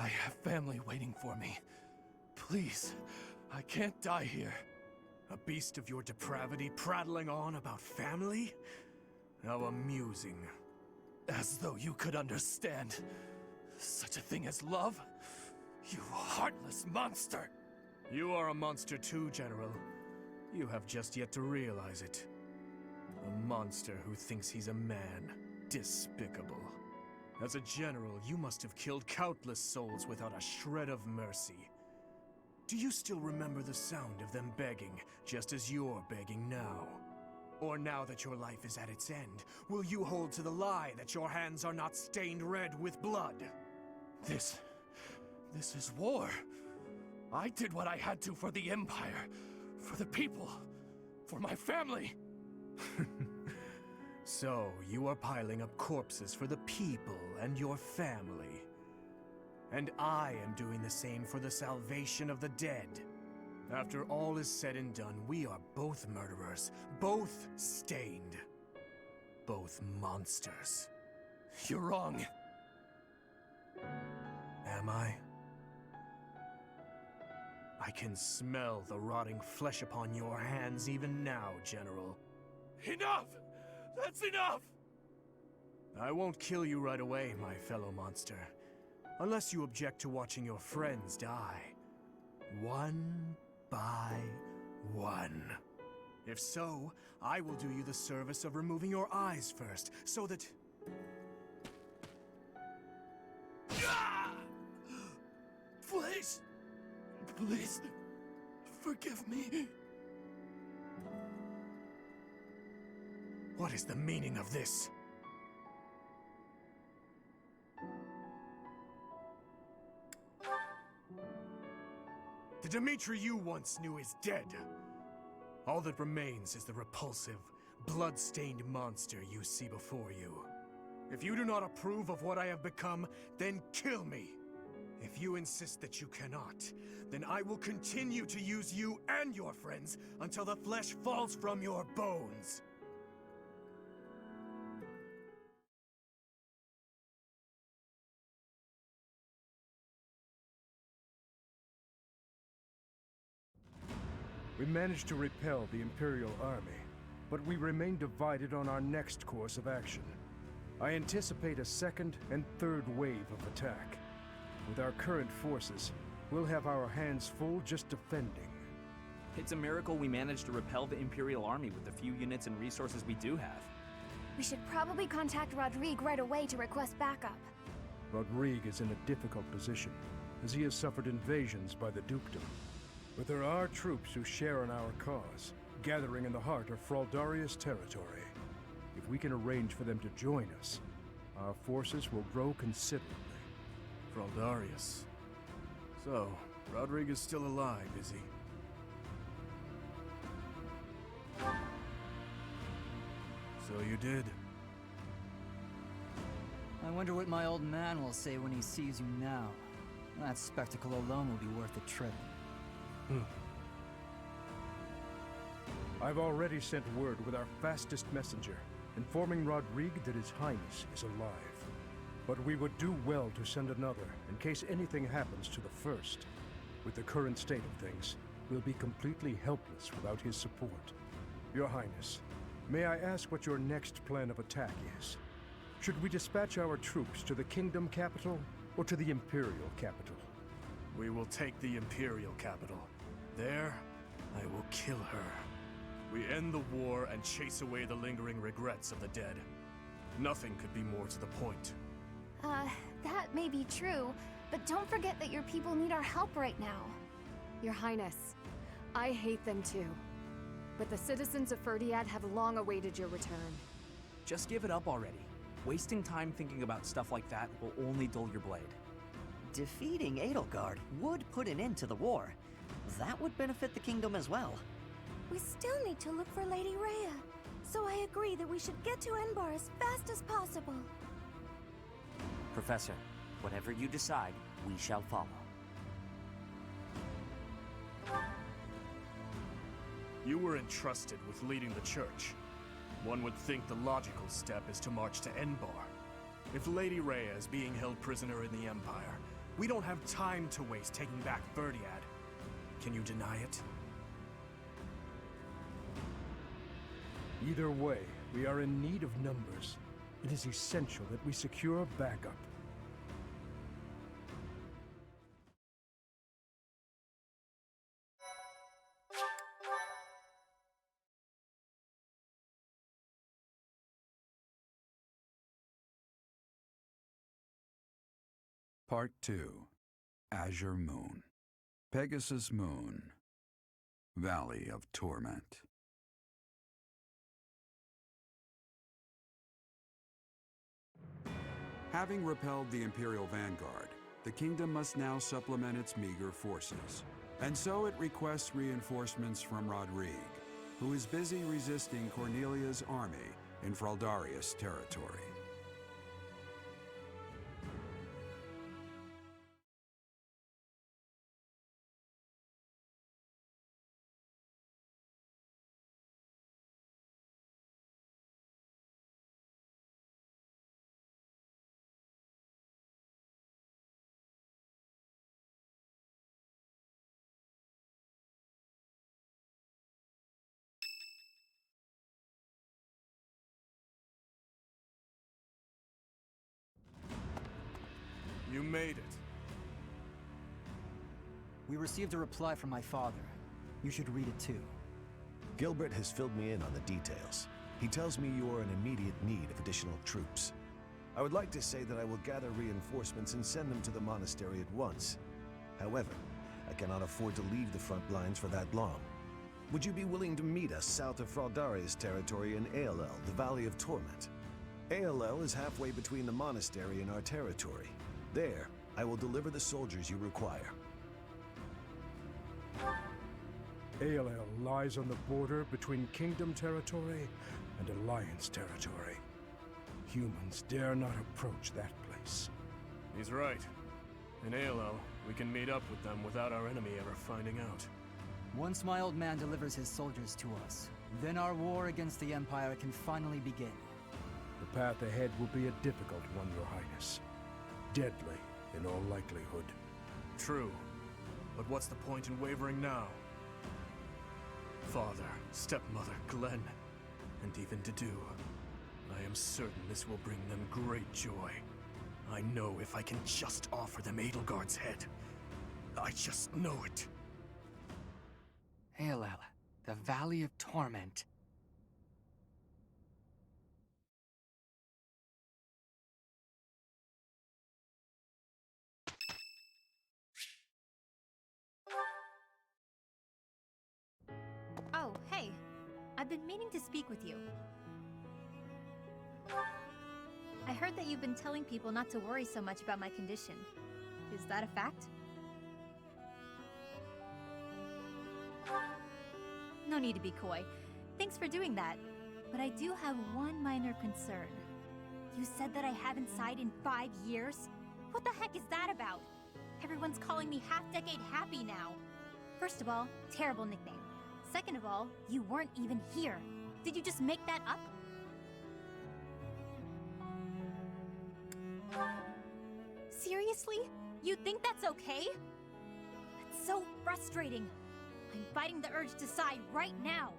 have family waiting for me. Please, I can't die here. A beast of your depravity prattling on about family? How amusing. As though you could understand such a thing as love? You heartless monster! You are a monster too, General. You have just yet to realize it. A monster who thinks he's a man. Despicable. As a general, you must have killed countless souls without a shred of mercy. Do you still remember the sound of them begging, just as you're begging now? Or now that your life is at its end, will you hold to the lie that your hands are not stained red with blood? This is war. I did what I had to for the Empire, for the people, for my family. So, you are piling up corpses for the people and your family. And I am doing the same for the salvation of the dead. After all is said and done, we are both murderers, both stained, both monsters. You're wrong. Am I? I can smell the rotting flesh upon your hands even now, General. Enough! That's enough! I won't kill you right away, my fellow monster. Unless you object to watching your friends die. One by one. If so, I will do you the service of removing your eyes first, so that... Please! Please, forgive me. What is the meaning of this? The Dimitri you once knew is dead. All that remains is the repulsive, blood-stained monster you see before you. If you do not approve of what I have become, then kill me. If you insist that you cannot, then I will continue to use you and your friends until the flesh falls from your bones. We managed to repel the Imperial Army, but we remain divided on our next course of action. I anticipate a second and third wave of attack. With our current forces, we'll have our hands full just defending. It's a miracle we managed to repel the Imperial Army with the few units and resources we do have. We should probably contact Rodrigue right away to request backup. Rodrigue is in a difficult position, as he has suffered invasions by the Dukedom. But there are troops who share in our cause, gathering in the heart of Fraldarius territory. If we can arrange for them to join us, our forces will grow considerably. Fraldarius. So, Rodrigue is still alive, is he? So you did. I wonder what my old man will say when he sees you now. That spectacle alone will be worth the trip. I've already sent word with our fastest messenger, informing Rodrigue that His Highness is alive. But we would do well to send another, in case anything happens to the first. With the current state of things, we'll be completely helpless without his support. Your Highness, may I ask what your next plan of attack is? Should we dispatch our troops to the Kingdom capital, or to the Imperial capital? We will take the Imperial capital. There, I will kill her. We end the war and chase away the lingering regrets of the dead. Nothing could be more to the point. That may be true, but don't forget that your people need our help right now. Your Highness, I hate them too. But the citizens of Ferdiad have long awaited your return. Just give it up already. Wasting time thinking about stuff like that will only dull your blade. Defeating Edelgard would put an end to the war. That would benefit the kingdom as well. We still need to look for Lady Rhea, so I agree that we should get to Enbar as fast as possible. Professor, whatever you decide, we shall follow. You were entrusted with leading the church. One would think the logical step is to march to Enbar. If Lady Rhea is being held prisoner in the Empire, We don't have time to waste taking back Verdiad. Can you deny it? Either way, we are in need of numbers. It is essential that we secure backup. Part 2. Azure Moon. Pegasus Moon. Valley of Torment. Having repelled the Imperial Vanguard, the kingdom must now supplement its meager forces. And so it requests reinforcements from Rodrigue, who is busy resisting Cornelia's army in Fraldarius territory. You made it. We received a reply from my father. You should read it too. Gilbert has filled me in on the details. He tells me you are in immediate need of additional troops. I would like to say that I will gather reinforcements and send them to the monastery at once. However, I cannot afford to leave the front lines for that long. Would you be willing to meet us south of Fraldarius territory in Aelel, the Valley of Torment? Aelel is halfway between the monastery and our territory. There, I will deliver the soldiers you require. Aelel lies on the border between Kingdom territory and Alliance territory. Humans dare not approach that place. He's right. In Aelel, we can meet up with them without our enemy ever finding out. Once my old man delivers his soldiers to us, then our war against the Empire can finally begin. The path ahead will be a difficult one, Your Highness. Deadly, in all likelihood. True. But what's the point in wavering now? Father, stepmother, Glenn, and even Dedu. I am certain this will bring them great joy. I know if I can just offer them Edelgard's head. I just know it. Aelel, the Valley of Torment. Oh, hey. I've been meaning to speak with you. I heard that you've been telling people not to worry so much about my condition. Is that a fact? No need to be coy. Thanks for doing that. But I do have one minor concern. You said that I haven't sighed in 5 years? What the heck is that about? Everyone's calling me half-decade happy now. First of all, terrible nickname. Second of all, you weren't even here. Did you just make that up? Seriously? You think that's okay? That's so frustrating. I'm fighting the urge to sigh right now.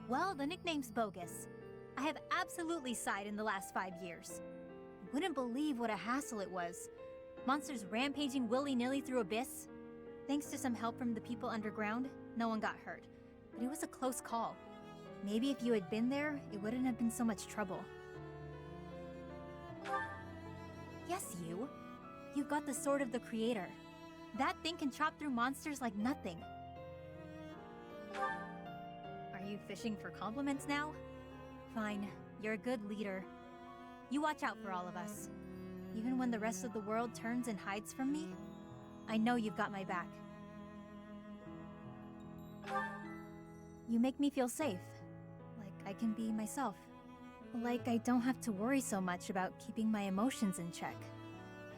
Well, the nickname's bogus. I have absolutely sighed in the last 5 years. You wouldn't believe what a hassle it was. Monsters rampaging willy-nilly through Abyss. Thanks to some help from the people underground, no one got hurt. But it was a close call. Maybe if you had been there, it wouldn't have been so much trouble. Yes, you. You've got the Sword of the Creator. That thing can chop through monsters like nothing. Are you fishing for compliments now? Fine, you're a good leader. You watch out for all of us. Even when the rest of the world turns and hides from me, I know you've got my back. You make me feel safe. Like I can be myself. Like I don't have to worry so much about keeping my emotions in check.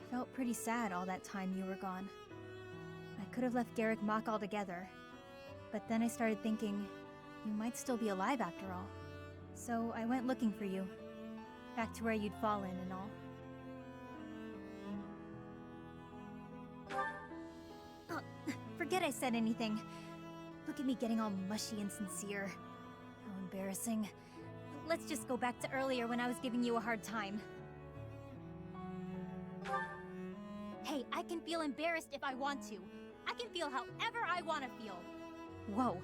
I felt pretty sad all that time you were gone. I could have left Garrick Mach altogether. But then I started thinking, you might still be alive after all. So I went looking for you. Back to where you'd fallen and all. Forget I said anything. Look at me getting all mushy and sincere. How embarrassing. Let's just go back to earlier when I was giving you a hard time. Hey, I can feel embarrassed if I want to. I can feel however I want to feel. Whoa,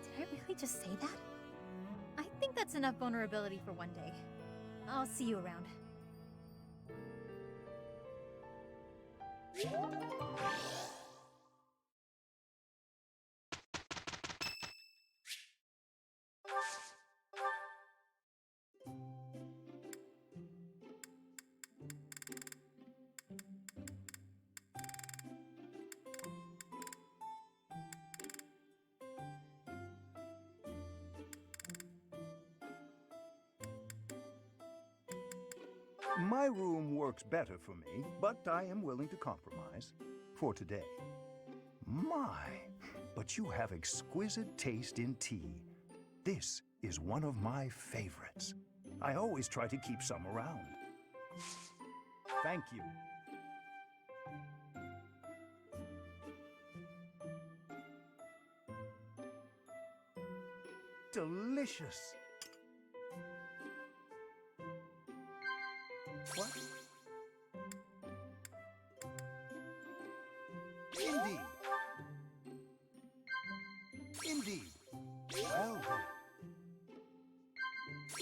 did I really just say that? I think that's enough vulnerability for one day. I'll see you around. My room works better for me, but I am willing to compromise. For today. My, but you have exquisite taste in tea. This is one of my favorites. I always try to keep some around. Thank you. Delicious. What? Indeed. Indeed. Well then.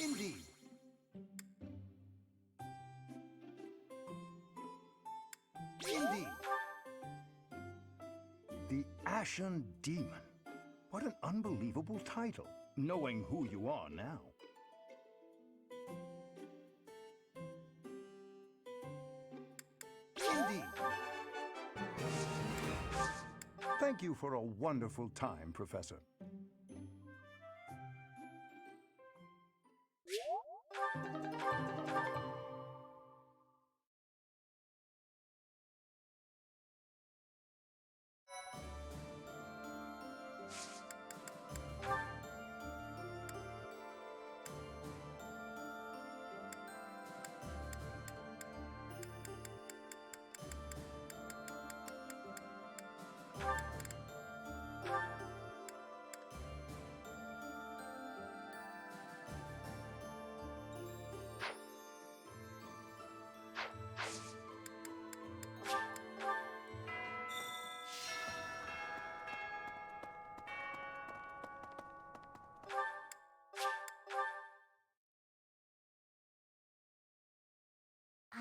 Indeed. Indeed. The Ashen Demon. What an unbelievable title, knowing who you are now. Indeed. Thank you for a wonderful time, Professor.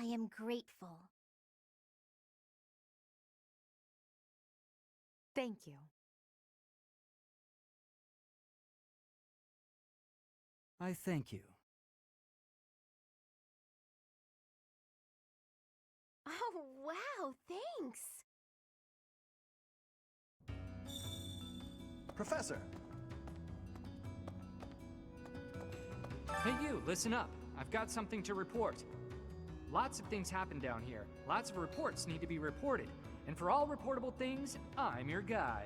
I am grateful. Thank you. I thank you. Oh, wow, thanks. Professor! Hey you, listen up. I've got something to report. Lots of things happen down here. Lots of reports need to be reported. And for all reportable things, I'm your guy.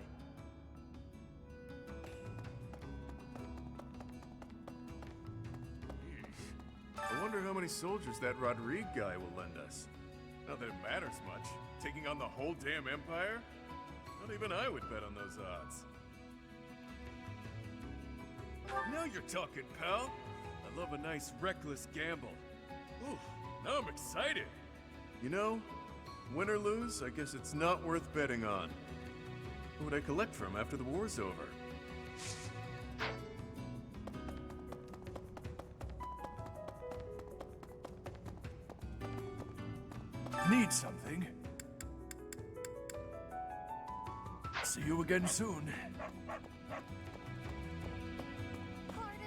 I wonder how many soldiers that Rodrigue guy will lend us. Not that it matters much. Taking on the whole damn empire? Not even I would bet on those odds. Now you're talking, pal. I love a nice, reckless gamble. Ooh, now I'm excited. You know, win or lose, I guess it's not worth betting on. Who would I collect from after the war's over? Need something? See you again soon. Pardon?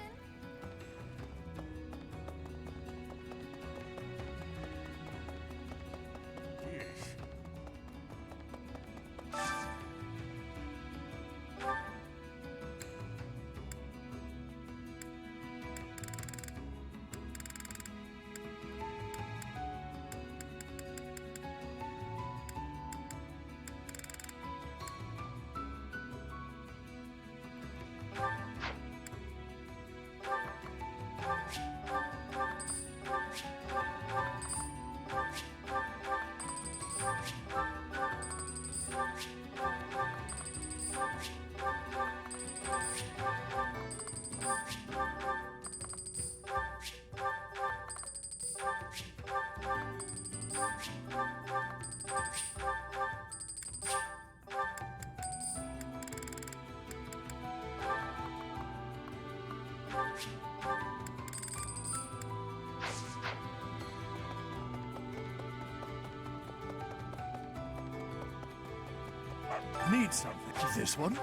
Need something? This one?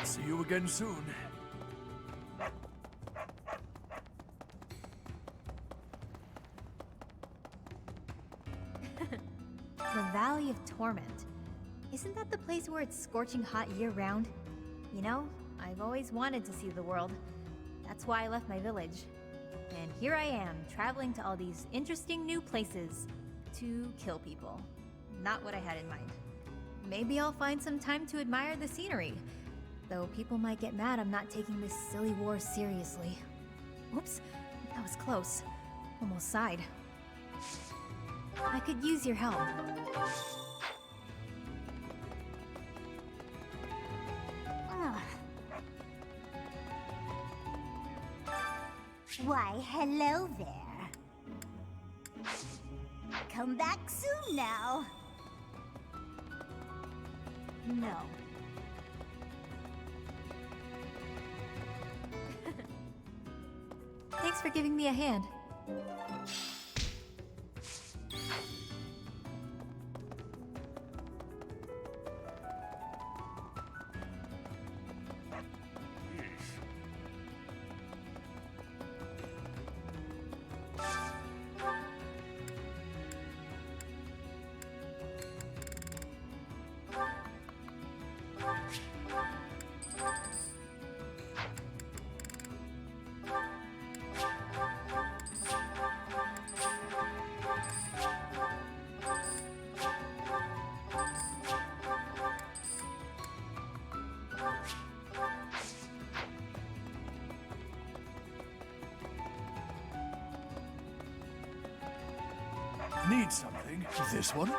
See you again soon. The Valley of Torment. Isn't that the place where it's scorching hot year-round? You know, I've always wanted to see the world. That's why I left my village. And here I am, traveling to all these interesting new places to kill people. Not what I had in mind. Maybe I'll find some time to admire the scenery. Though people might get mad I'm not taking this silly war seriously. Oops, that was close. Almost sighed. I could use your help. Ah. Why, hello there. Come back soon now. No. Thanks for giving me a hand. Need something? This one?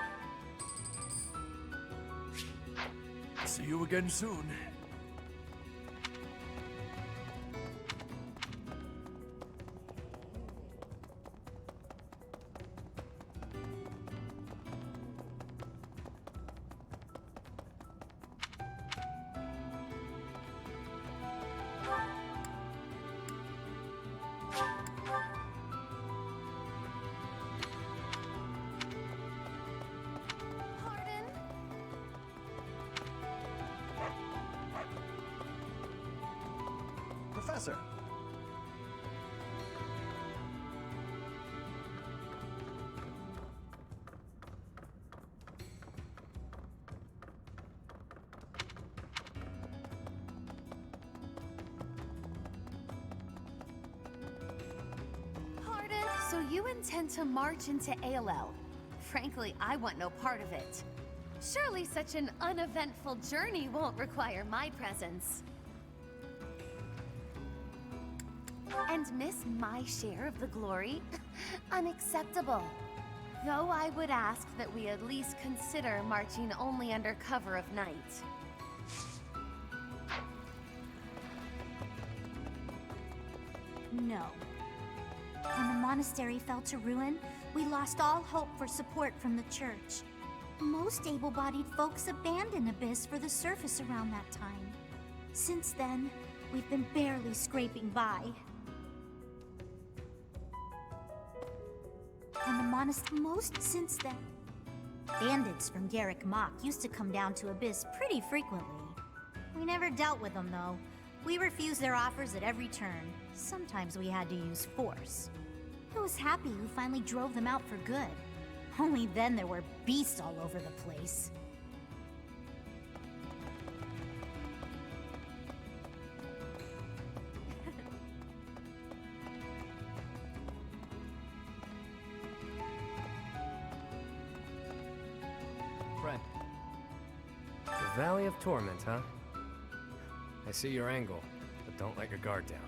See you again soon. Professor! Pardon? So you intend to march into ALL? Frankly, I want no part of it. Surely such an uneventful journey won't require my presence. And miss my share of the glory? Unacceptable. Though I would ask that we at least consider marching only under cover of night. No. When the monastery fell to ruin, we lost all hope for support from the church. Most able-bodied folks abandoned Abyss for the surface around that time. Since then, we've been barely scraping by. And the since then. Bandits from Garrick Mach used to come down to Abyss pretty frequently. We never dealt with them, though. We refused their offers at every turn. Sometimes we had to use force. I was happy we finally drove them out for good. Only then there were beasts all over the place. Friend. The Valley of Torment, huh? I see your angle, but don't let your guard down.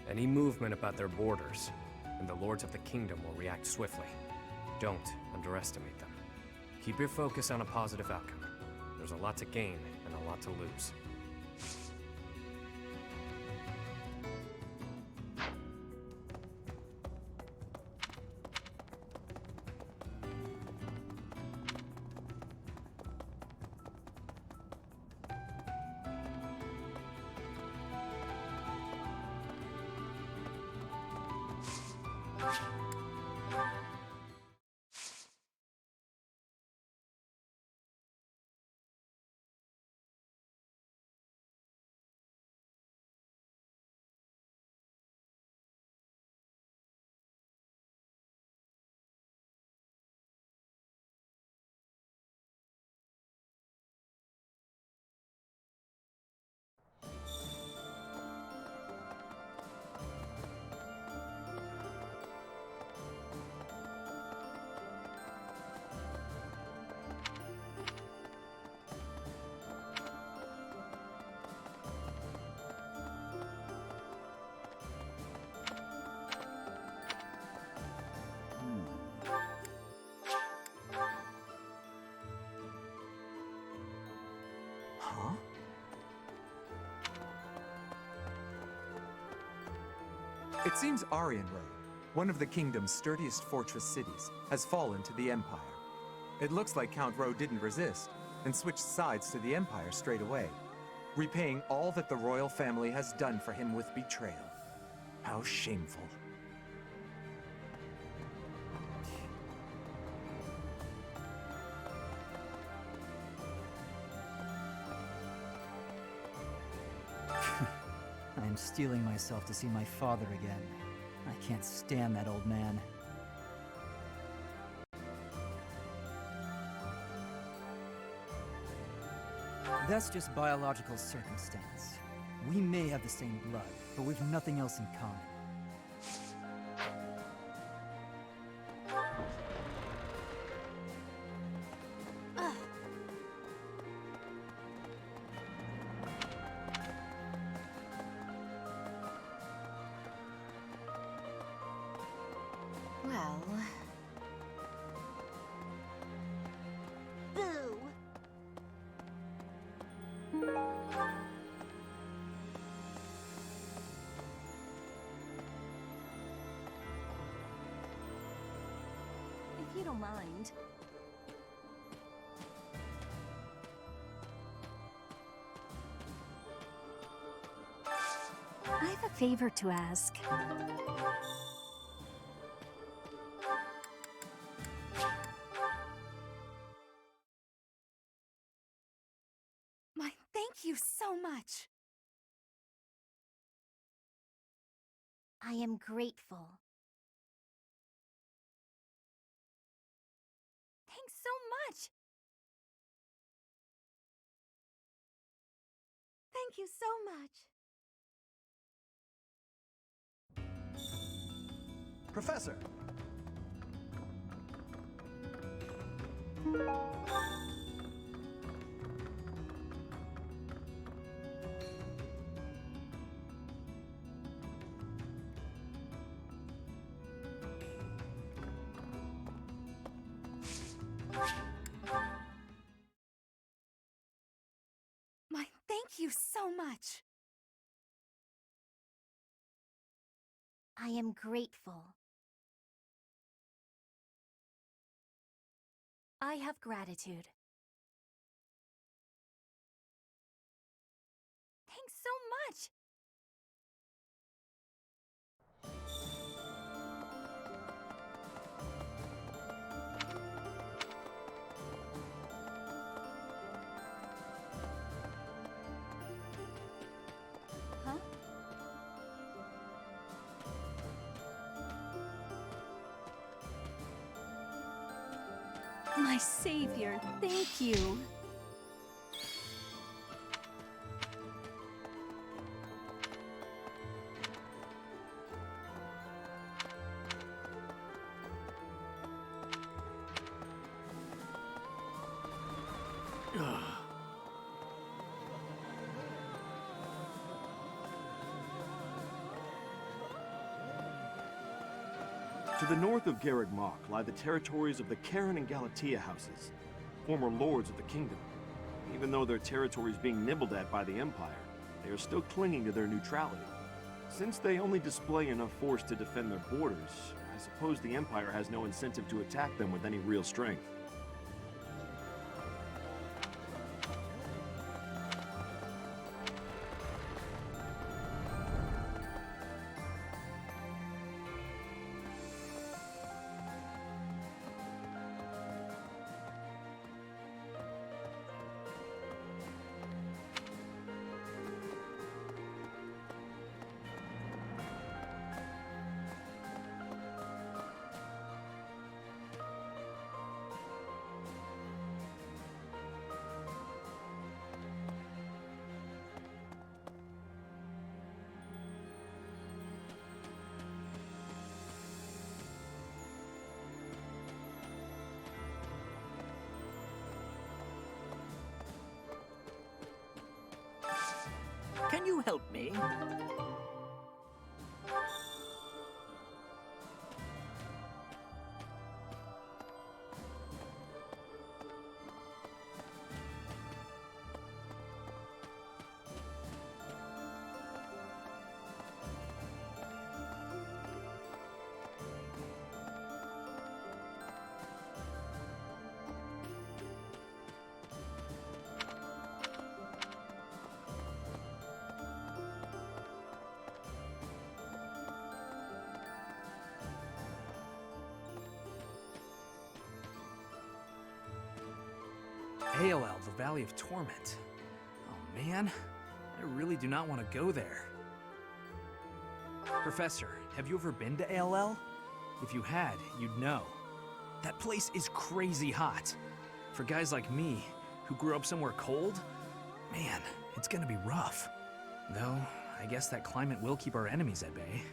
Any movement about their borders, and the Lords of the Kingdom will react swiftly. Don't underestimate them. Keep your focus on a positive outcome. There's a lot to gain and a lot to lose. Huh? It seems Arianrode, one of the kingdom's sturdiest fortress cities, has fallen to the Empire. It looks like Count Rowe didn't resist, and switched sides to the Empire straight away, repaying all that the royal family has done for him with betrayal. How shameful. I'm steeling myself to see my father again. I can't stand that old man. That's just biological circumstance. We may have the same blood, but we've nothing else in common. Well... Boo! If you don't mind. I have a favor to ask. Thank you so much. I am grateful. Thanks so much. Thank you so much. Professor! Thank you so much. I am grateful. I have gratitude. Thanks so much. My savior, thank you. To the north of Garreg Mach lie the territories of the Karen and Galatea houses, former lords of the kingdom. Even though their territory is being nibbled at by the Empire, they are still clinging to their neutrality. Since they only display enough force to defend their borders, I suppose the Empire has no incentive to attack them with any real strength. Can you help me? ALL, the Valley of Torment. Oh man, I really do not want to go there. Professor, have you ever been to ALL? If you had, you'd know. That place is crazy hot. For guys like me, who grew up somewhere cold, man, it's gonna be rough. Though, I guess that climate will keep our enemies at bay.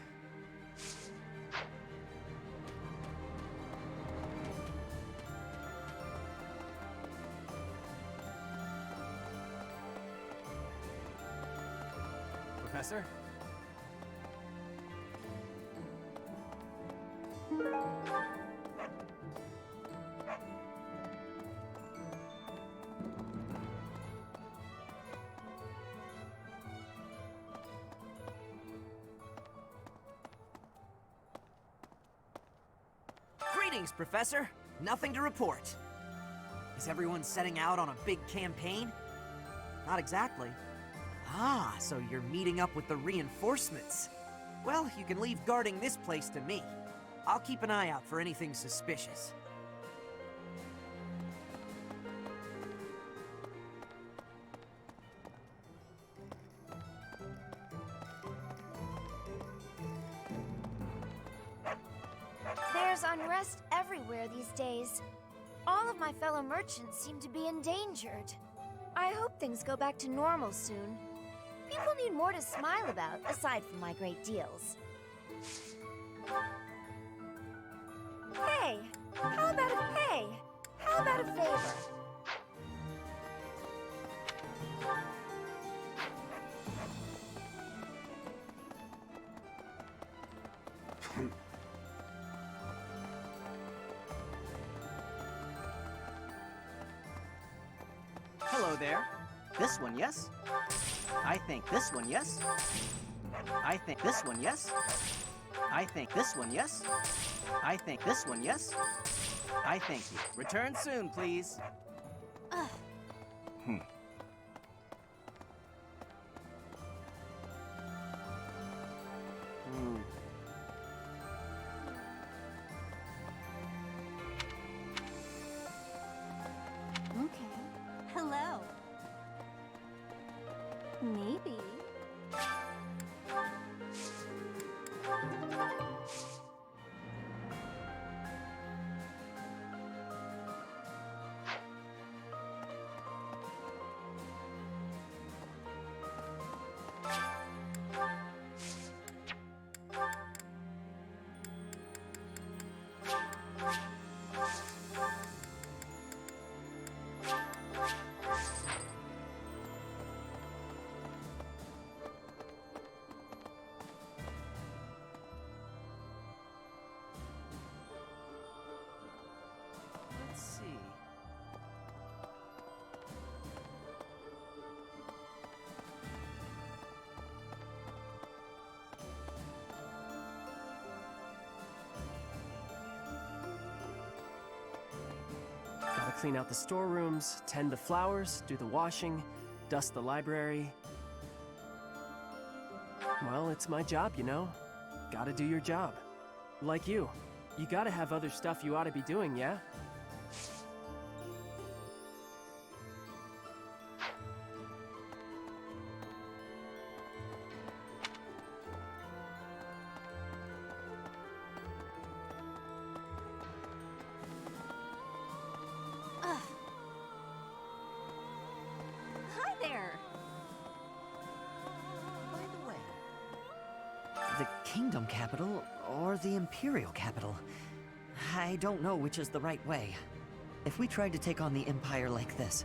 Professor? Greetings, Professor. Nothing to report. Is everyone setting out on a big campaign? Not exactly. Ah, so you're meeting up with the reinforcements. Well, you can leave guarding this place to me. I'll keep an eye out for anything suspicious. There's unrest everywhere these days. All of my fellow merchants seem to be endangered. I hope things go back to normal soon. People need more to smile about, aside from my great deals. Hey! How about a favor? Hello there. This one, yes? I think this one, yes? I think this one, yes? I think this one, yes? I think this one, yes? I thank you. Return soon, please. Okay. Hello. Maybe. Let's see. Gotta clean out the storerooms, tend the flowers, do the washing, dust the library. Well, it's my job, you know. Gotta do your job. Like you. You gotta have other stuff you ought to be doing, yeah? Hi there! By the way, the Kingdom Capital or the Imperial Capital? I don't know which is the right way. If we tried to take on the Empire like this,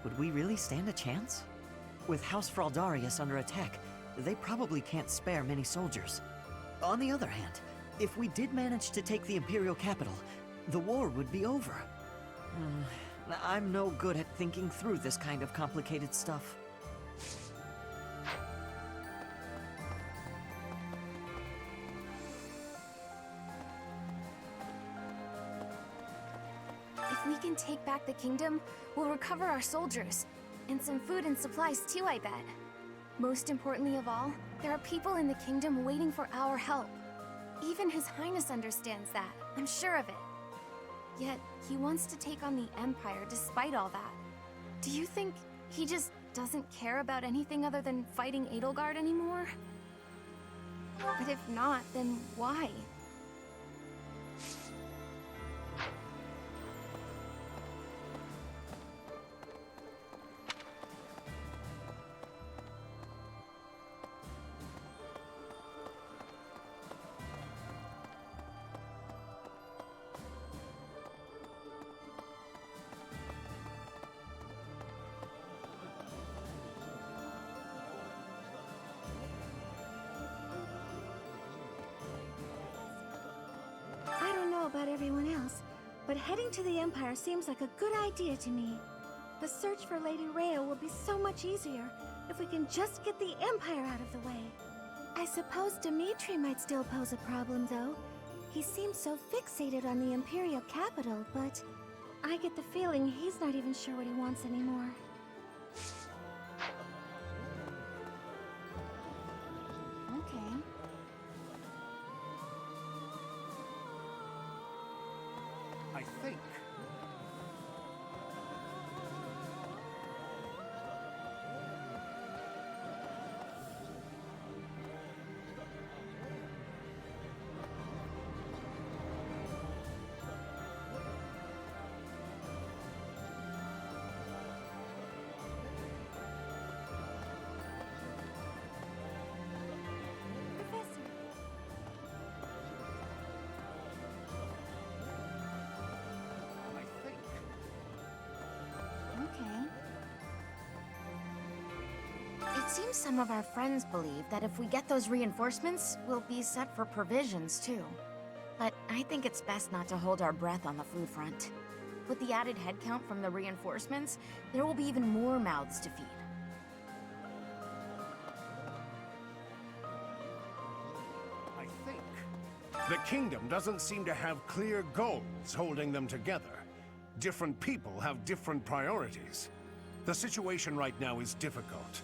would we really stand a chance? With House Fraldarius under attack, they probably can't spare many soldiers. On the other hand, if we did manage to take the Imperial Capital, the war would be over. I'm no good at thinking through this kind of complicated stuff. If we can take back the kingdom, we'll recover our soldiers. And some food and supplies too, I bet. Most importantly of all, there are people in the kingdom waiting for our help. Even His Highness understands that, I'm sure of it. Yet, he wants to take on the Empire despite all that. Do you think he just doesn't care about anything other than fighting Edelgard anymore? But if not, then why? I don't know about everyone else, but heading to the Empire seems like a good idea to me. The search for Lady Rhea will be so much easier if we can just get the Empire out of the way. I suppose Dimitri might still pose a problem, though. He seems so fixated on the Imperial capital, but I get the feeling he's not even sure what he wants anymore. Okay. I think. It seems some of our friends believe that if we get those reinforcements, we'll be set for provisions too. But I think it's best not to hold our breath on the food front. With the added headcount from the reinforcements, there will be even more mouths to feed. I think. The kingdom doesn't seem to have clear goals holding them together. Different people have different priorities. The situation right now is difficult.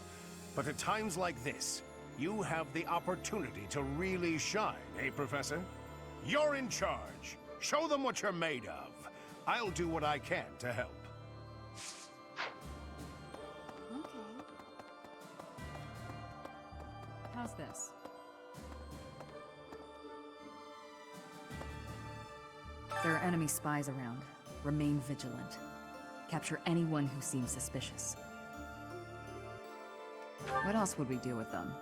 But at times like this, you have the opportunity to really shine, eh, Professor? You're in charge. Show them what you're made of. I'll do what I can to help. Okay. How's this? There are enemy spies around. Remain vigilant. Capture anyone who seems suspicious. What else would we do with them?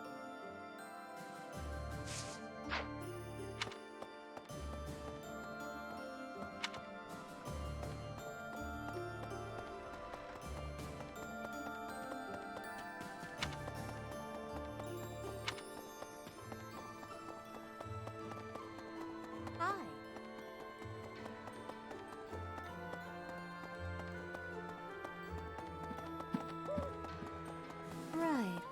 Hi. Right.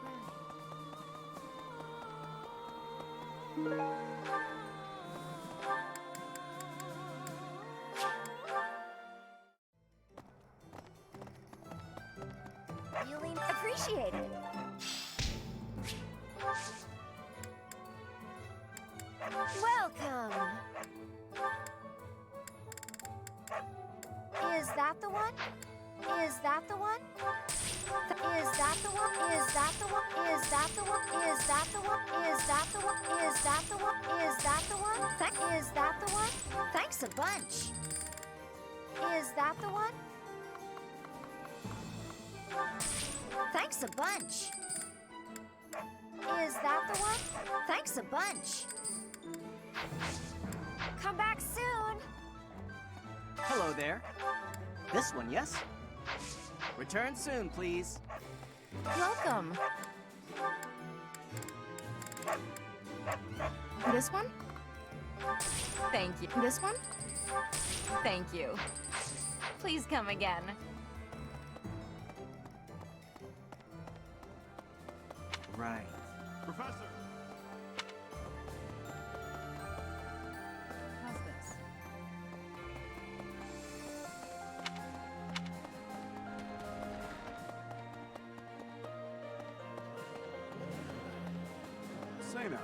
Feeling appreciated. Welcome. Is that the one? Is that the one? Is that the one? Is that the one? Is that the one? Is that the one? Is that the one? Is that the one? Is that the one? Is that the one? Thanks a bunch. Is that the one? Thanks a bunch. Is that the one? Thanks a bunch. Come back soon. Hello there. This one, yes? Return soon, please. Welcome. This one? Thank you. This one? Thank you. Please come again. Right. Professor! How's this? Say now.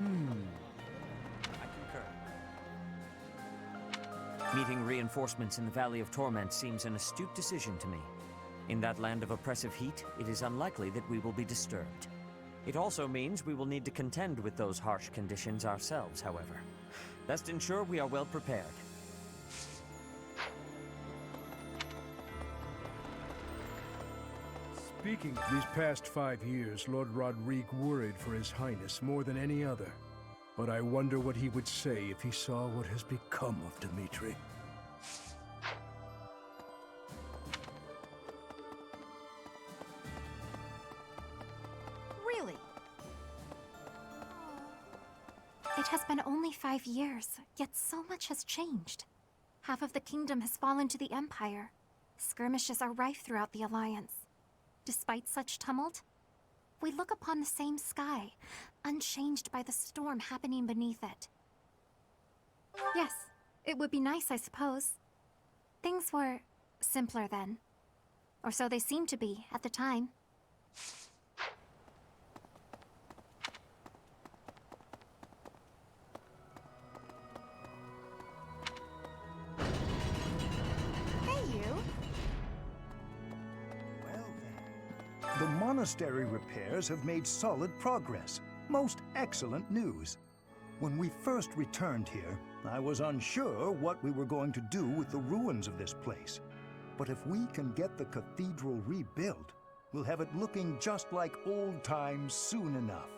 I concur. Meeting reinforcements in the Valley of Torment seems an astute decision to me. In that land of oppressive heat, it is unlikely that we will be disturbed. It also means we will need to contend with those harsh conditions ourselves, however. Best ensure we are well prepared. Speaking of these past 5 years, Lord Rodrigue worried for His Highness more than any other. But I wonder what he would say if he saw what has become of Dimitri. Really? It has been only 5 years, yet so much has changed. Half of the kingdom has fallen to the Empire. Skirmishes are rife throughout the Alliance. Despite such tumult, we look upon the same sky, unchanged by the storm happening beneath it. Yes, it would be nice, I suppose. Things were simpler then. Or so they seemed to be at the time. The monastery repairs have made solid progress. Most excellent news. When we first returned here, I was unsure what we were going to do with the ruins of this place. But if we can get the cathedral rebuilt, we'll have it looking just like old times soon enough.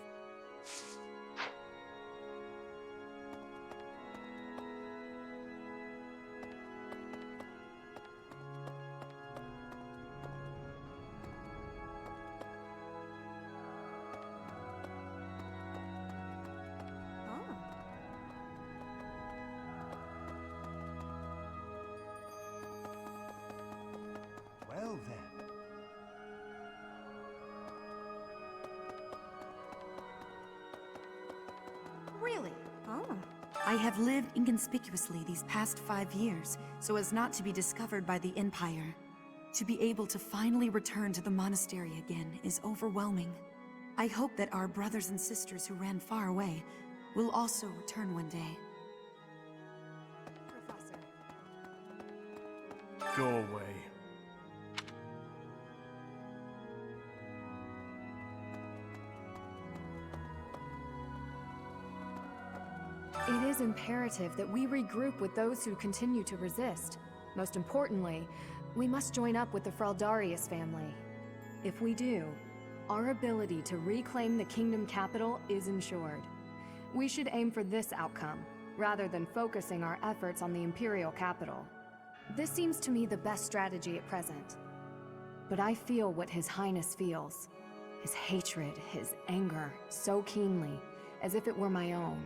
Well then. Really? Oh. I have lived inconspicuously these past 5 years, so as not to be discovered by the Empire. To be able to finally return to the monastery again is overwhelming. I hope that our brothers and sisters who ran far away will also return one day. Professor. Go away. It is imperative that we regroup with those who continue to resist. Most importantly, we must join up with the Fraldarius family. If we do, our ability to reclaim the kingdom capital is ensured. We should aim for this outcome, rather than focusing our efforts on the Imperial capital. This seems to me the best strategy at present. But I feel what His Highness feels. His hatred, his anger, so keenly, as if it were my own.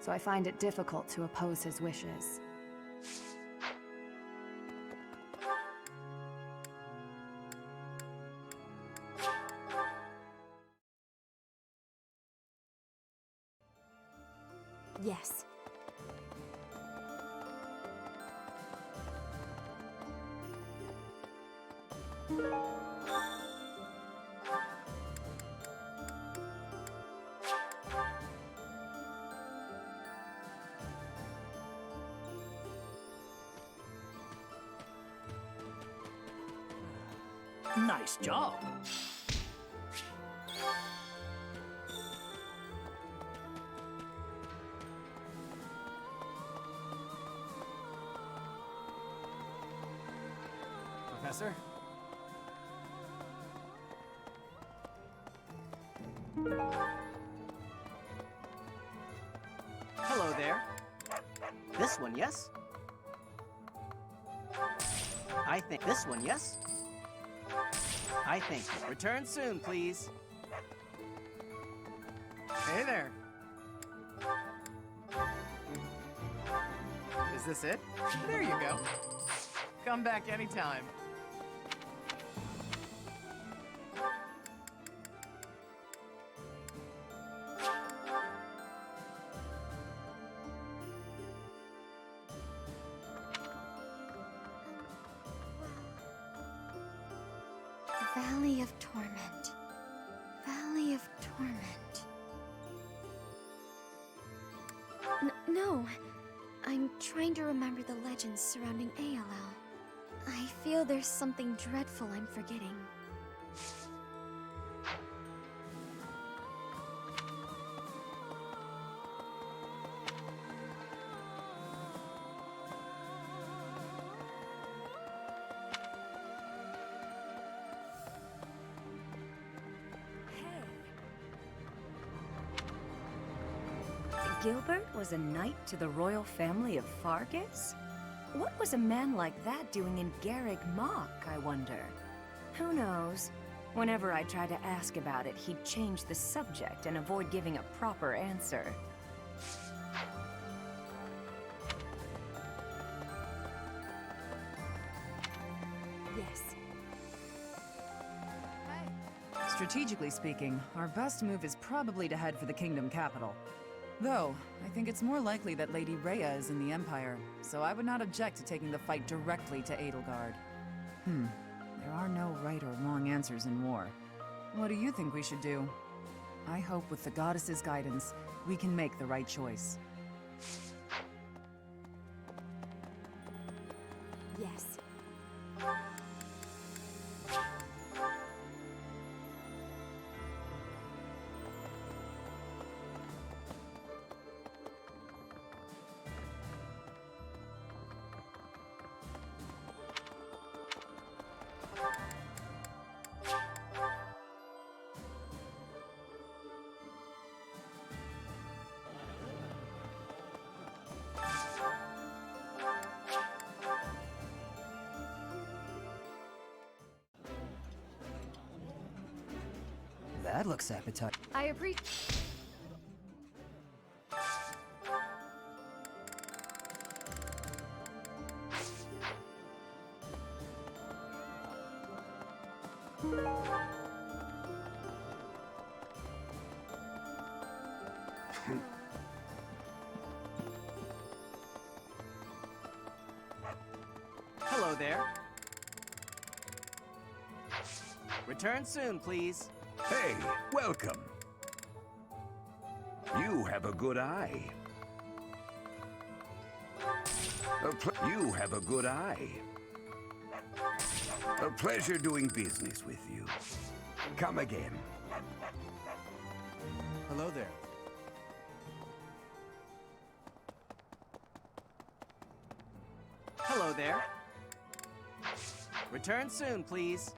So I find it difficult to oppose his wishes. Yes. Nice job. Professor? Hello there. This one, yes? I think this one, yes? I think. Return soon, please. Hey there. Is this it? There you go. Come back anytime. Valley of Torment. Valley of Torment. No. I'm trying to remember the legends surrounding ALL. I feel there's something dreadful I'm forgetting. Gilbert was a knight to the royal family of Fargus? What was a man like that doing in Garreg Mach, I wonder? Who knows? Whenever I try to ask about it, he'd change the subject and avoid giving a proper answer. Yes. Strategically speaking, our best move is probably to head for the kingdom capital. Though, I think it's more likely that Lady Rhea is in the Empire, so I would not object to taking the fight directly to Edelgard. There are no right or wrong answers in war. What do you think we should do? I hope with the goddess's guidance, we can make the right choice. Yes. That looks appetizing. I appreciate. Hello there. Return soon, please. Hey, welcome. You have a good eye. You have a good eye. A pleasure doing business with you. Come again. Hello there. Hello there. Return soon, please.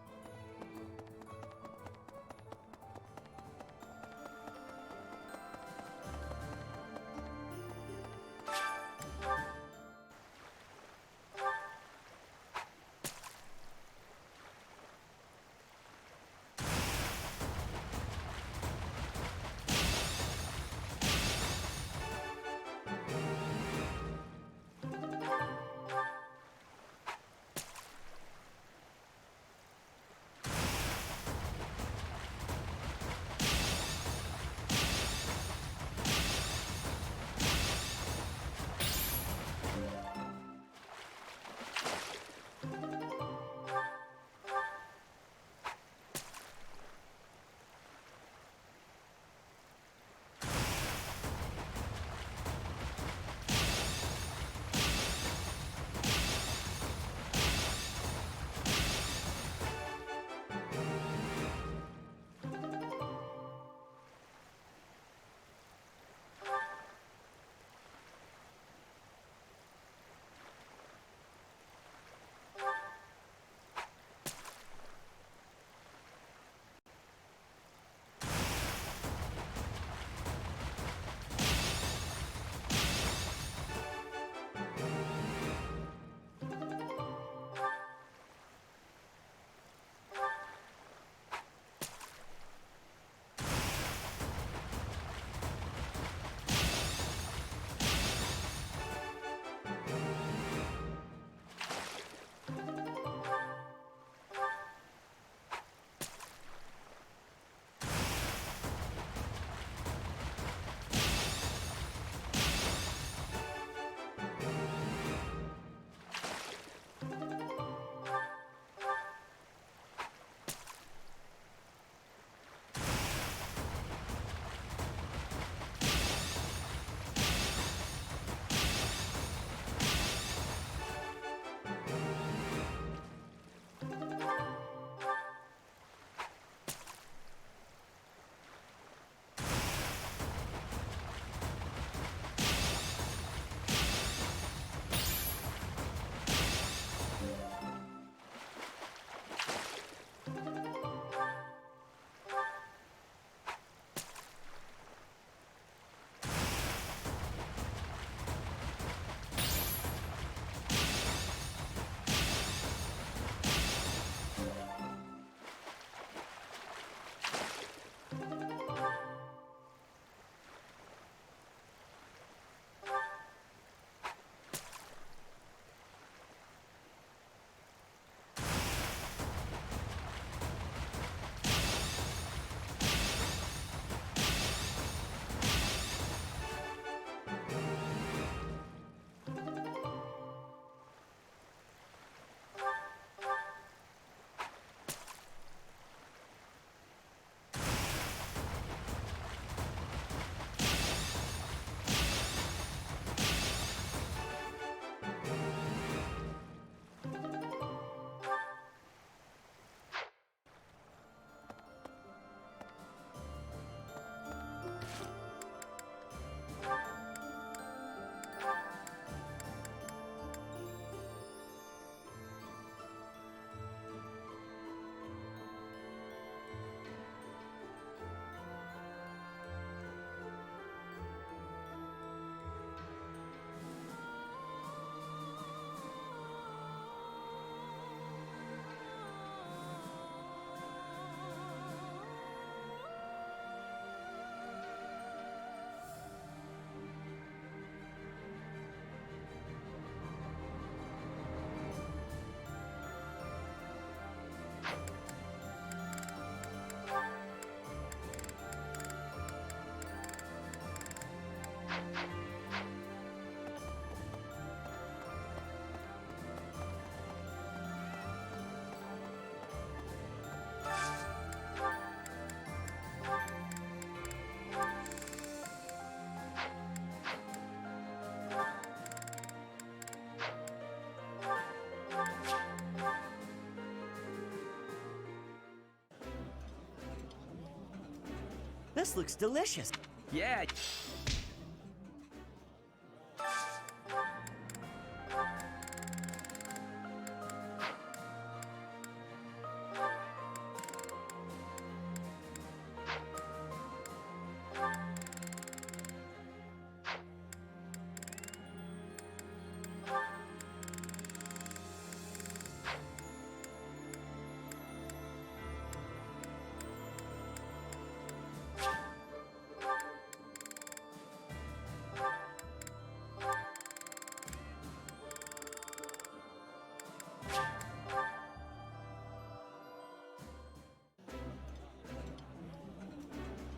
This looks delicious. Yeah.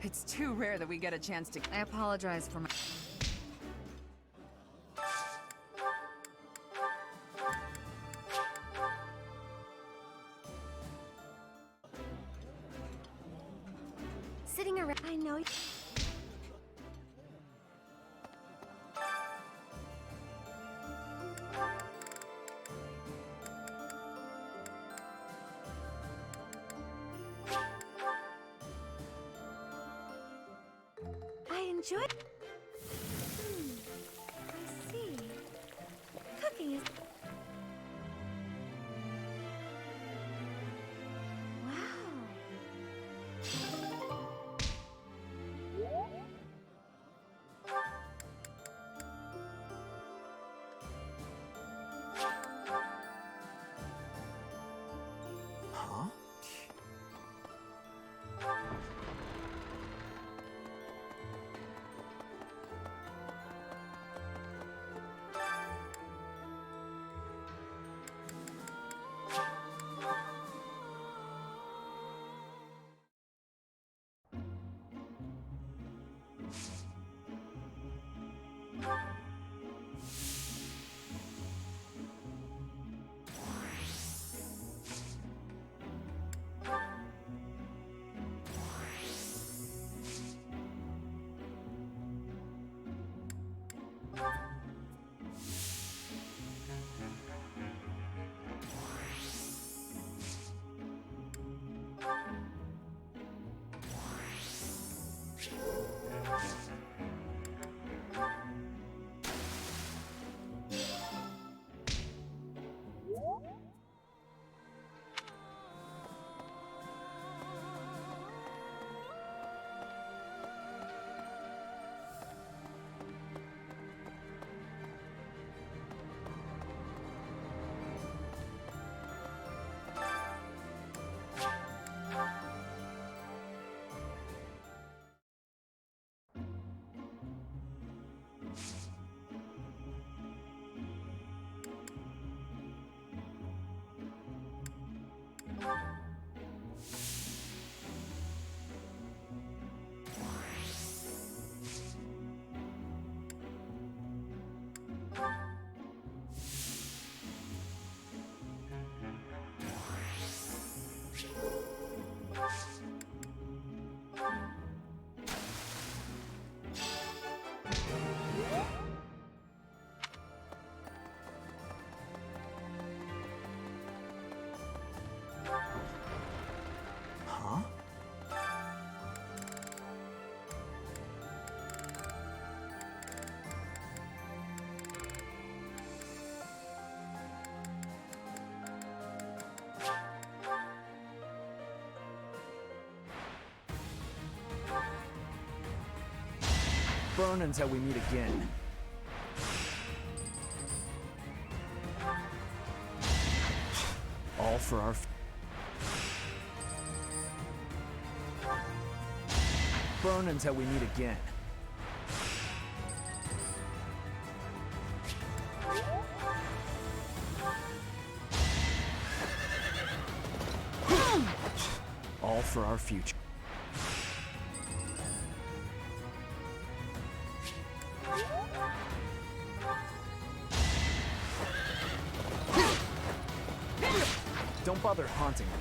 It's too rare that we get a chance to... I apologize for my... Sitting around... I know... I enjoy... I see. Cooking is... Huh? Huh? Burn until we meet again. All for our... Burn until we meet again. All for our future. Don't bother haunting me.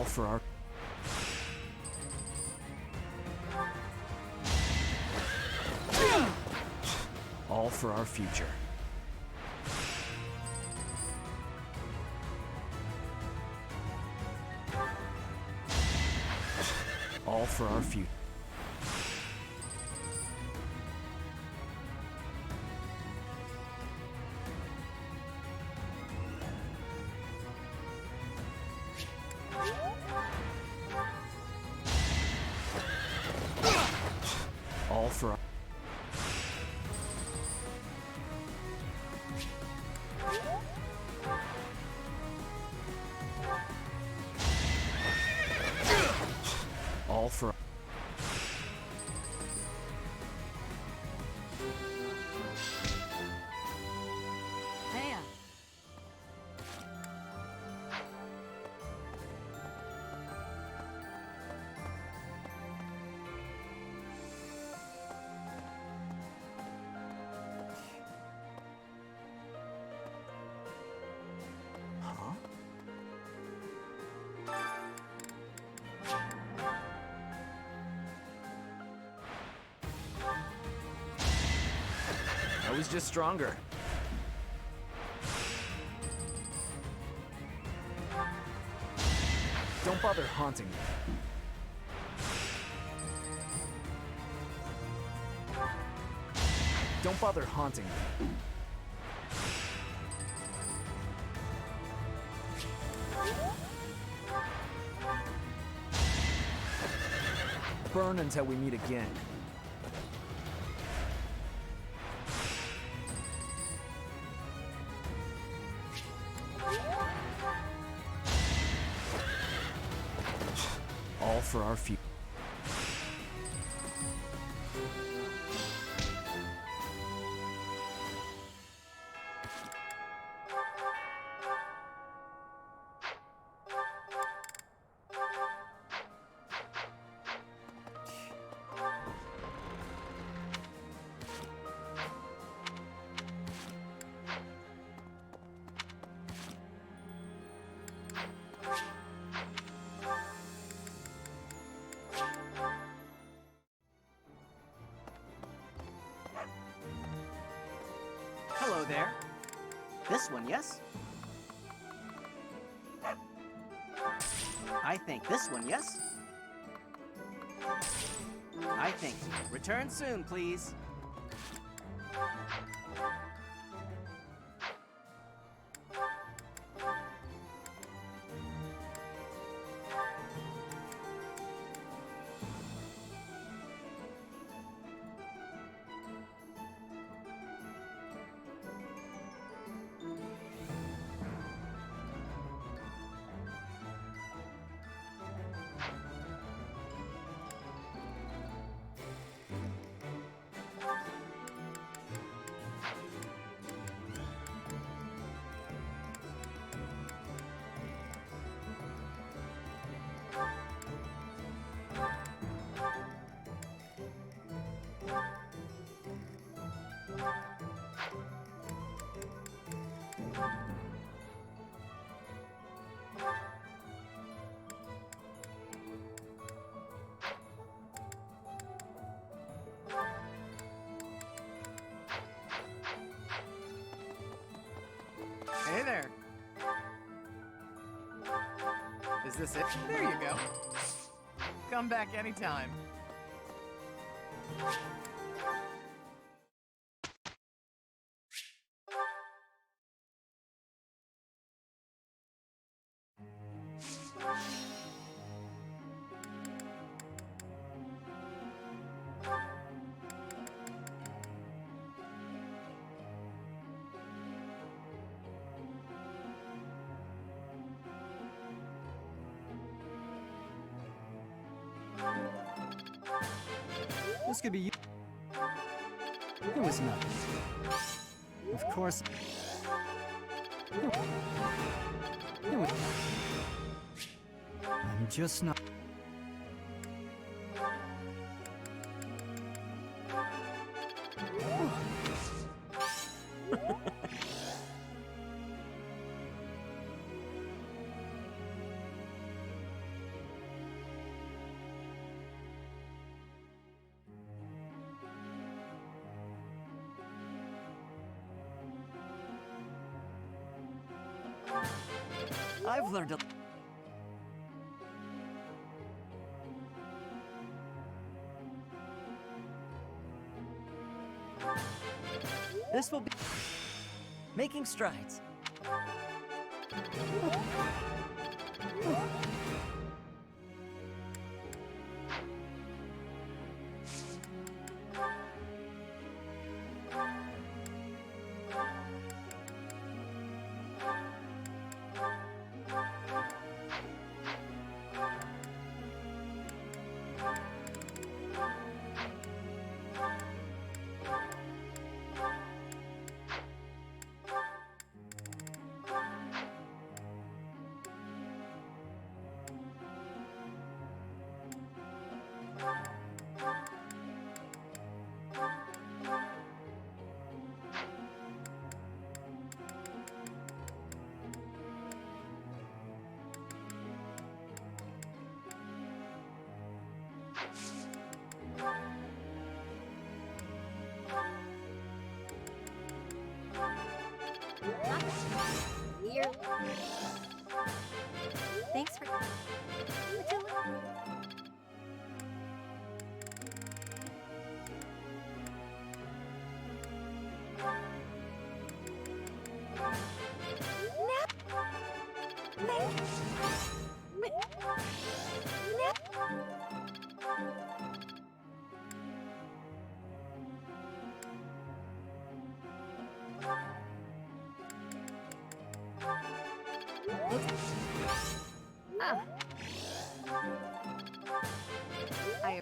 for our... All for our future. All for our future. All for our... All for... Heya. Huh? I was just stronger. Don't bother haunting me. Don't bother haunting me. Burn until we meet again. All for our future. Hello there. This one, yes? I think this one, yes? I think. Return soon, please. Hey there. Is this it? There you go. Come back anytime. This could be you. It was nothing. Of course. I'm just not. I've learned a... This will be... making strides. Here. Thanks for... Ah. I...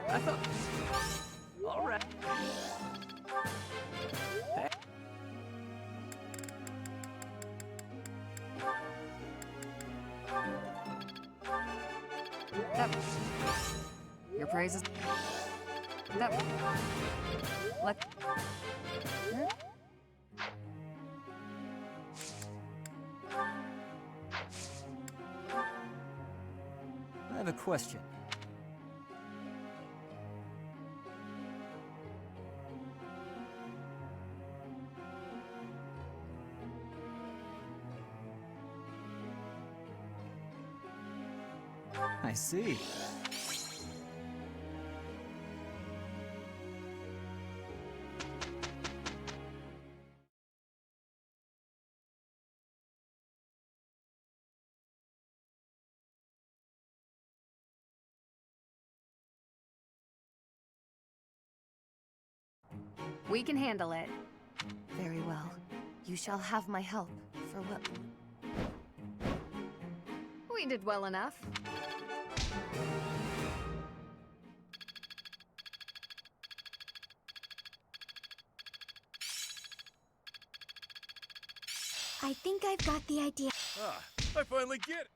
I thought... All right. Your praise is... That... Let... I have a question. I see. We can handle it. Very well. You shall have my help. For what? We did well enough. I think I've got the idea. Ah, I finally get it!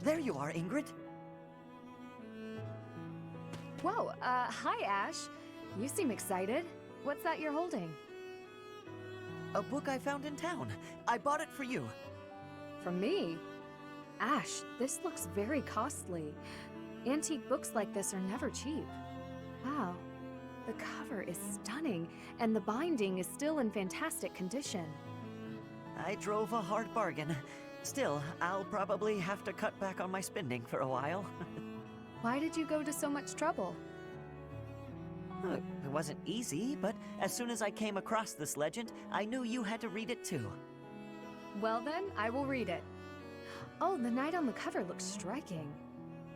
There you are, Ingrid. Whoa, hi, Ash. You seem excited. What's that you're holding? A book I found in town. I bought it for you. From me? Ash, this looks very costly. Antique books like this are never cheap. Wow, the cover is stunning, and the binding is still in fantastic condition. I drove a hard bargain. Still, I'll probably have to cut back on my spending for a while. Why did you go to so much trouble? It wasn't easy, but as soon as I came across this legend, I knew you had to read it too. Well then, I will read it. Oh, the knight on the cover looks striking.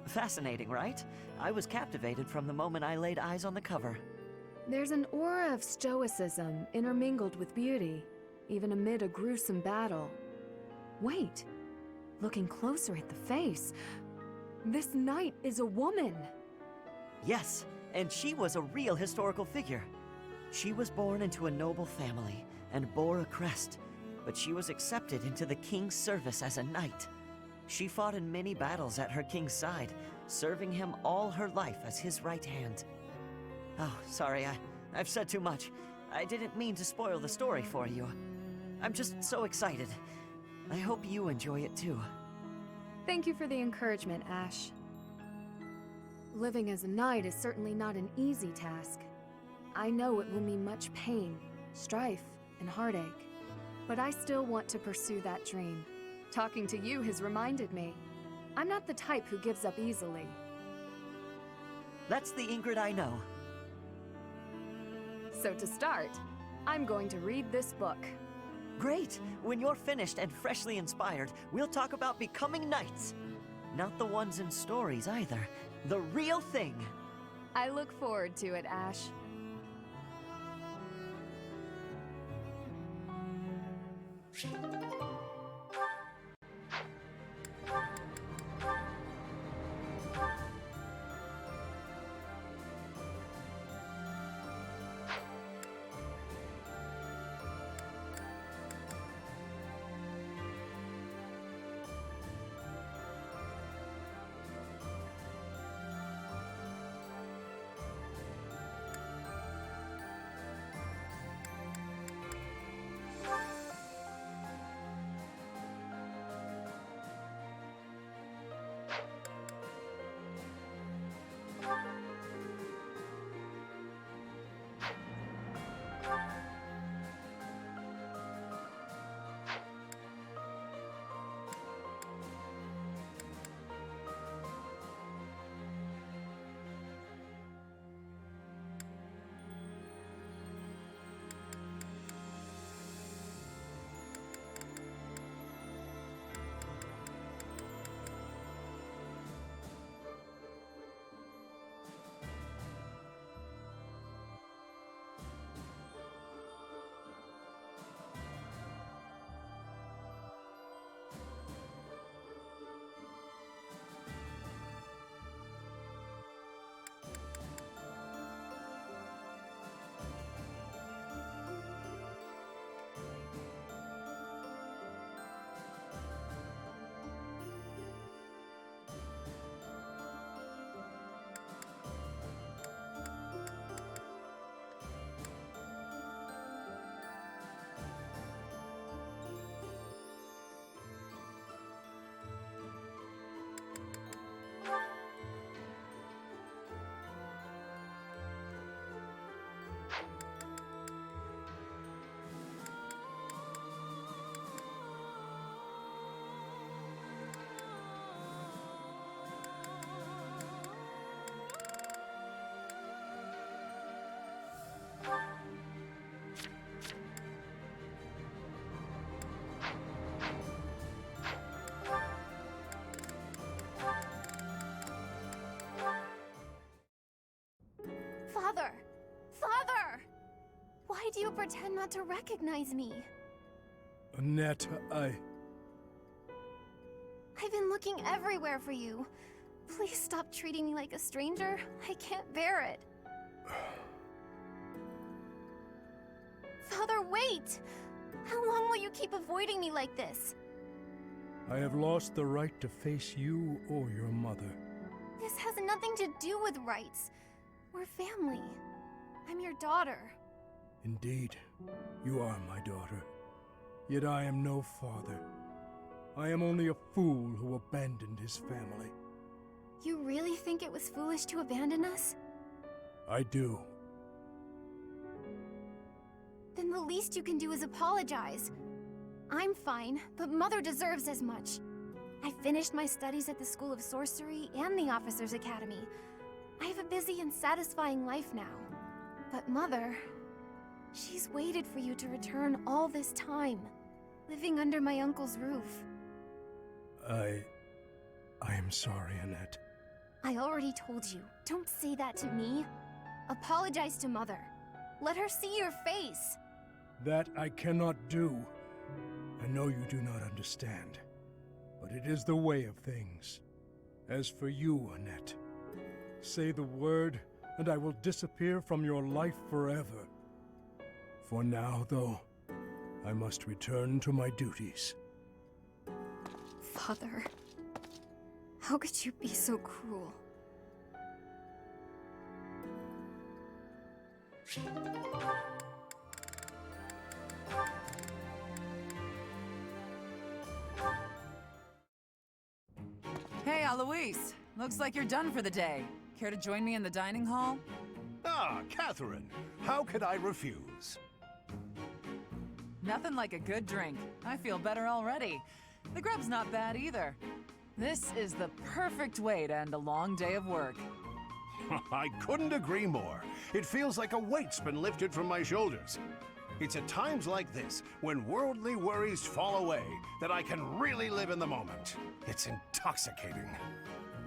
Fascinating, right? I was captivated from the moment I laid eyes on the cover. There's an aura of stoicism intermingled with beauty, even amid a gruesome battle. Wait, looking closer at the face, this knight is a woman. Yes, and she was a real historical figure. She was born into a noble family and bore a crest, but she was accepted into the king's service as a knight. She fought in many battles at her king's side, serving him all her life as his right hand. Oh, sorry, I've said too much. I didn't mean to spoil the story for you. I'm just so excited. I hope you enjoy it too. Thank you for the encouragement, Ash. Living as a knight is certainly not an easy task. I know it will mean much pain, strife, and heartache. But I still want to pursue that dream. Talking to you has reminded me. I'm not the type who gives up easily. That's the Ingrid I know. So to start, I'm going to read this book. Great! When you're finished and freshly inspired, we'll talk about becoming knights. Not the ones in stories either. The real thing. I look forward to it, Ash. Father! Father! Why do you pretend not to recognize me? Annette, I've been looking everywhere for you. Please stop treating me like a stranger. I can't bear it. Father, wait! How long will you keep avoiding me like this? I have lost the right to face you or your mother. This has nothing to do with rights. We're family. I'm your daughter. Indeed, you are my daughter. Yet I am no father. I am only a fool who abandoned his family. You really think it was foolish to abandon us? I do. Then the least you can do is apologize. I'm fine, but Mother deserves as much. I finished my studies at the School of Sorcery and the Officers' Academy. I have a busy and satisfying life now. But Mother, she's waited for you to return all this time, living under my uncle's roof. I am sorry, Annette. I already told you, don't say that to me. Apologize to Mother. Let her see your face. That I cannot do. I know you do not understand, but it is the way of things. As for you, Annette, say the word, and I will disappear from your life forever. For now, though, I must return to my duties. Father, how could you be so cruel? Hey, Alois. Looks like you're done for the day. Care to join me in the dining hall? Ah, Catherine. How could I refuse? Nothing like a good drink. I feel better already. The grub's not bad either. This is the perfect way to end a long day of work. I couldn't agree more. It feels like a weight's been lifted from my shoulders. It's at times like this, when worldly worries fall away, that I can really live in the moment. It's intoxicating.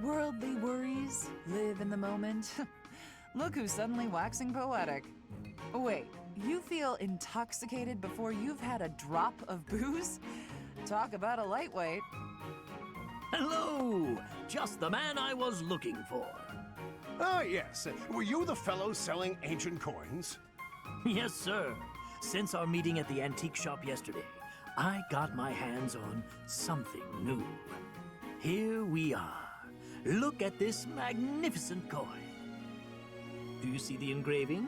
Worldly worries, live in the moment. Look who's suddenly waxing poetic. Wait, you feel intoxicated before you've had a drop of booze? Talk about a lightweight. Hello! Just the man I was looking for. Ah, yes. Were you the fellow selling ancient coins? Yes, sir. Since our meeting at the antique shop yesterday, I got my hands on something new. Here we are. Look at this magnificent coin. Do you see the engraving?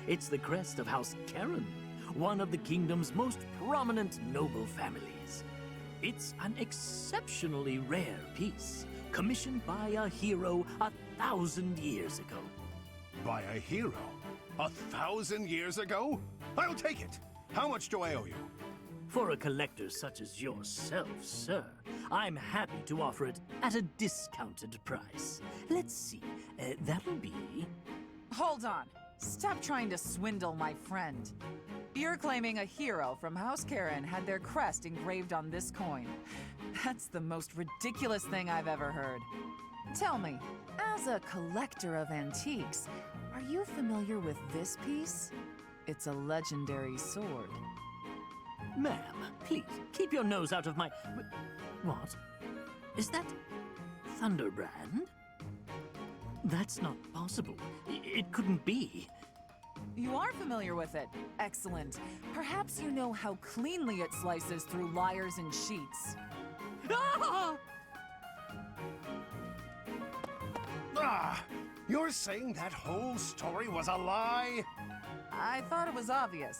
It's the crest of House Karen, one of the kingdom's most prominent noble families. It's an exceptionally rare piece, commissioned by a hero 1,000 years ago. By a hero? 1,000 years ago? I'll take it. How much do I owe you? For a collector such as yourself, sir, I'm happy to offer it at a discounted price. Let's see, that'll be... Hold on. Stop trying to swindle my friend. You're claiming a hero from House Karen had their crest engraved on this coin. That's the most ridiculous thing I've ever heard. Tell me, as a collector of antiques, are you familiar with this piece? It's a legendary sword. Ma'am, please, keep your nose out of my... What? Is that Thunderbrand? That's not possible. It couldn't be. You are familiar with it. Excellent. Perhaps you know how cleanly it slices through liars and sheets. Ah! Ah! You're saying that whole story was a lie? I thought it was obvious.